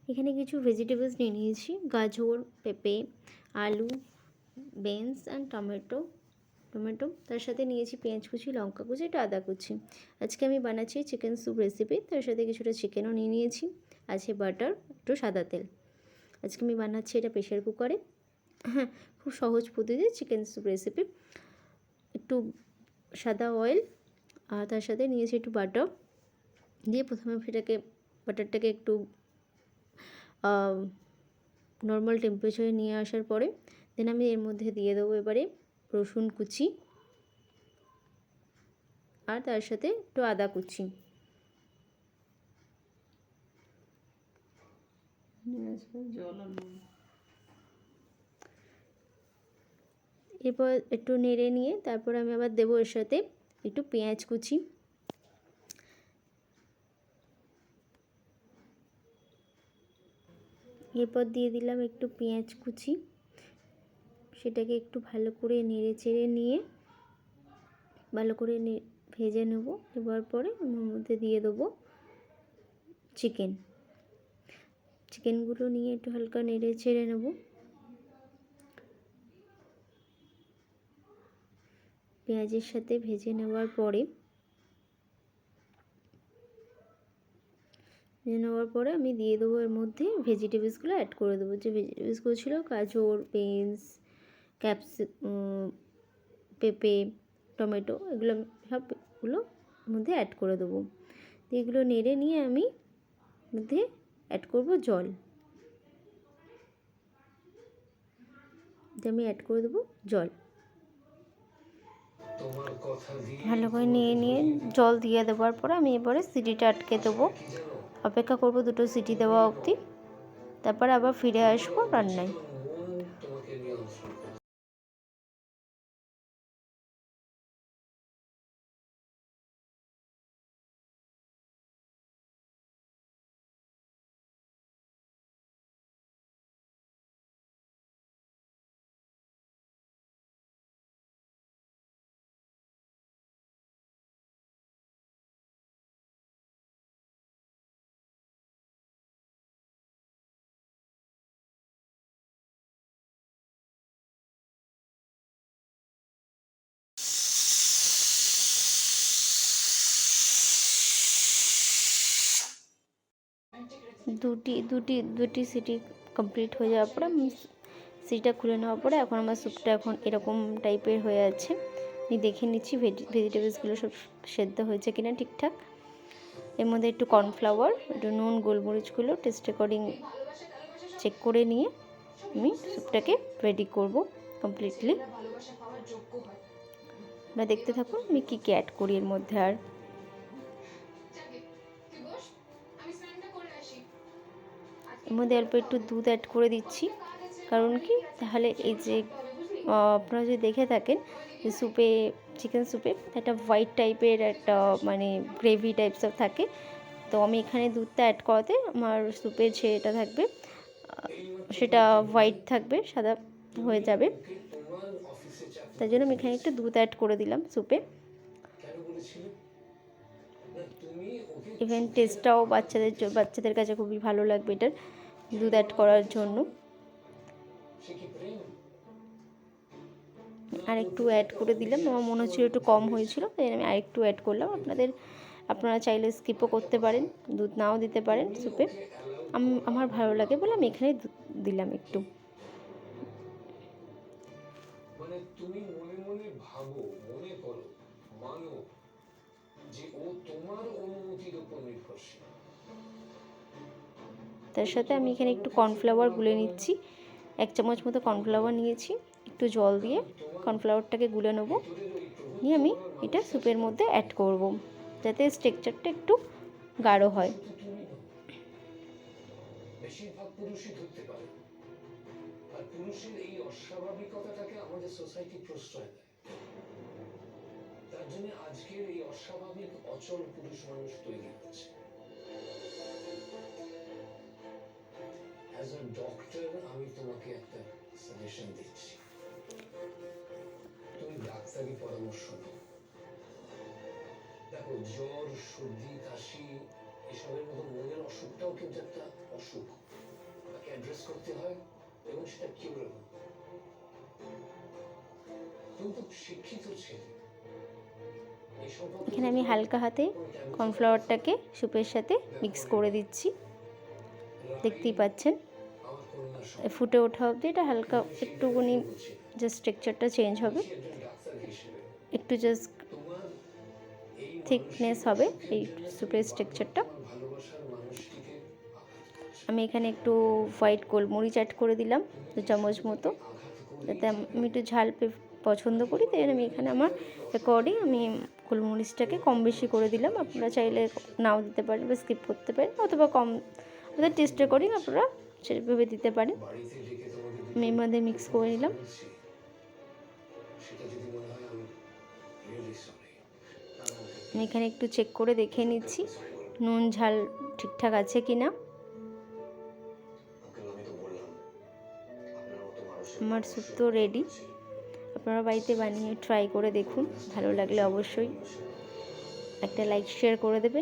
এখানে কিছু ভেজিটেবলস নিয়ে নিয়েছি, গাজর, পেঁপে, আলু, বিনস অ্যান্ড টমেটো। তার সাথে নিয়েছি পেঁয়াজ কুচি, লঙ্কা কুচি, একটু আদা কুচি। আজকে আমি বানাচ্ছি চিকেন স্যুপ রেসিপি, তার সাথে কিছুটা চিকেনও নিয়ে নিয়েছি, আছে বাটার, একটু সাদা তেল। আজকে আমি বানাচ্ছি এটা প্রেশার কুকারে। হ্যাঁ, খুব সহজ পদ্ধতি চিকেন স্যুপ রেসিপি। একটু সাদা অয়েল আর তার সাথে নিয়েছি একটু বাটার দিয়ে প্রথমে বাটারটাকে একটু নর্মাল টেম্পারেচারে নিয়ে আসার পরে দেন আমি এর মধ্যে দিয়ে দেবো এবারে রসুন কুচি আর তার সাথে একটু আদা কুচি। এরপর একটু নেড়ে নিয়ে তারপর আমি আবার দেবো এর সাথে একটু পেঁয়াজ কুচি, এরপর দিয়ে দিলাম একটু পেঁয়াজ কুচি, সেটাকে একটু ভালো করে নেড়ে চেড়ে নিয়ে ভালো করে ভেজে নেব। এবার পরে আমি ওর মধ্যে দিয়ে দেবো চিকেনগুলো নিয়ে একটু হালকা নেড়ে ছেড়ে নেব। পেঁয়াজের সাথে ভেজে নেওয়ার পরে আমি দিয়ে দেবো এর মধ্যে ভেজিটেবলসগুলো অ্যাড করে দেবো। যে ভেজিটেবলসগুলো ছিল গাজর, বিনস, পেঁপে, টমেটো, এগুলো সবগুলো মধ্যে অ্যাড করে দেবো। এগুলো নেড়ে নিয়ে আমি মধ্যে অ্যাড করব জল। আমি অ্যাড করে দেবো জল। ভালো করে নিয়ে জল দিয়ে দেওয়ার পরে আমি এবারে সিটিটা আটকে দেবো, অপেক্ষা করব 2টো সিটি দেওয়া অবধি, তারপর আবার ফিরে আসবো রান্নায়। দুটি সিটি কমপ্লিট হয়ে যাওয়ার পরে আমি সিটিটা খুলে নেওয়ার পরে এখন আমার স্যুপটা এখন এরকম টাইপের হয়ে আছে। আমি দেখে নিচ্ছি ভেজিটেবলসগুলো সব সেদ্ধ হয়েছে কিনা ঠিকঠাক। এর মধ্যে একটু কর্নফ্লাওয়ার, একটু নুন, গোলমরিচগুলো টেস্ট অ্যাকর্ডিং চেক করে নিয়ে আমি স্যুপটাকে রেডি করব কমপ্লিটলি। আপনারা দেখতে থাকুন আমি কী কী অ্যাড করি এর মধ্যে। আর এর মধ্যে অল্প একটু দুধ অ্যাড করে দিচ্ছি, কারণ কি তাহলে এই যে আপনারা যদি দেখে থাকেন যে চিকেন স্যুপে একটা হোয়াইট টাইপের একটা মানে গ্রেভি টাইপস থাকে, তো আমি এখানে দুধটা অ্যাড করাতে আমার স্যুপের যে এটা থাকবে সেটা হোয়াইট থাকবে, সাদা হয়ে যাবে। তাই জন্য আমি এখানে একটু দুধ অ্যাড করে দিলাম স্যুপে। ইভেন টেস্টটাও বাচ্চাদের কাছে খুবই ভালো লাগবে এটার দুধ অ্যাড করার জন্য। আর একটু অ্যাড করে দিলাম, আমার মনে হচ্ছিল একটু কম হয়েছিল তাই আমি আরেকটু অ্যাড করলাম। আপনারা চাইলে স্কিপও করতে পারেন, দুধ নাও দিতে পারেন স্যুপে। আমার ভালো লাগে বলে আমি এখানে দুধ দিলাম একটু। মানে তুমি মনে মনে ভাবো, মনে করো, মানো যে ও তোমার অনুমতির উপর নির্ভরশীল। তার সাথে আমি এখানে একটু কর্নফ্লাওয়ার গুলে নিচ্ছি, 1 চামচ মতো কর্নফ্লাওয়ার নিয়েছি। একটু জল দিয়ে কর্নফ্লাওয়ারটাকে গুলে নেব, নিয়ে আমি এটা স্যুপের মধ্যে অ্যাড করব যাতে টেক্সচারটা একটু গাঢ় হয়। বেশিরভাগ পুরুষই ধরতে পারে, আর পুরুষের এই অস্বাভাবিকতাটাকে আমাদের সোসাইটি প্রশ্রয় দেয়। তার জন্য আজকের এই অস্বাভাবিক অচল পুরুষ মানুষ তৈরি হচ্ছে। অ্যাজ আ ডক্টর আমি তোমাকে একটা সাজেশন দিচ্ছি, তুমি ডাক্তারি পরামর্শ নাও। দেখো, জ্বর, সর্দি, কাশি এসবের মতো মনের অসুখটাও কিন্তু একটা অসুখ। অ্যাড্রেস করতে হয় এবং সেটা কিউরেবল। তুমি তো শিক্ষিত ছেলে, এই সম্পর্কে এখানে আমি হালকা হাতে কর্নফ্লাওয়ারটাকে স্যুপের সাথে মিক্স করে দিচ্ছি, দেখতেই পাচ্ছেন। আমার কন্যা ফুটে ওঠা অবধি এটা হালকা একটুখানি জাস্ট টেক্সচারটা চেঞ্জ হবে, একজন ডাক্তার হিসেবে একটু জাস্ট তোমার এই থিকনেস হবে এই স্যুপের টেক্সচারটা। ভালোবাসার মানুষটিকে আঘাত আমি এখানে একটু হোয়াইট গোলমরিচ অ্যাড করে দিলাম 2 চামচ মতো, যাতে আমি একটু ঝাল পছন্দ করি, তাই আমি এখানে আমার অ্যাকর্ডিং আমি গোলমরিচটাকে কম বেশি করে দিলাম। আপনারা চাইলে নাও দিতে পারেন বা স্কিপ করতে পারেন, অথবা কম আপনাদের টেস্ট অ্যাকর্ডিং আপনারা সেভাবে দিতে পারেন। বাড়িতে ডেকে তোমাকে আমি এর মধ্যে মিক্স করে নিলাম। বলছি, সেটা যদি মনে হয় আমি রিয়েলি সরি। আমি এখানে একটু চেক করে দেখে নিচ্ছি নুন ঝাল ঠিকঠাক আছে কি না। আমার স্যুপ তো রেডি, আপনারা বাড়িতে বানিয়ে ট্রাই করে দেখুন, ভালো লাগলে অবশ্যই একটা লাইক শেয়ার করে দেবেন।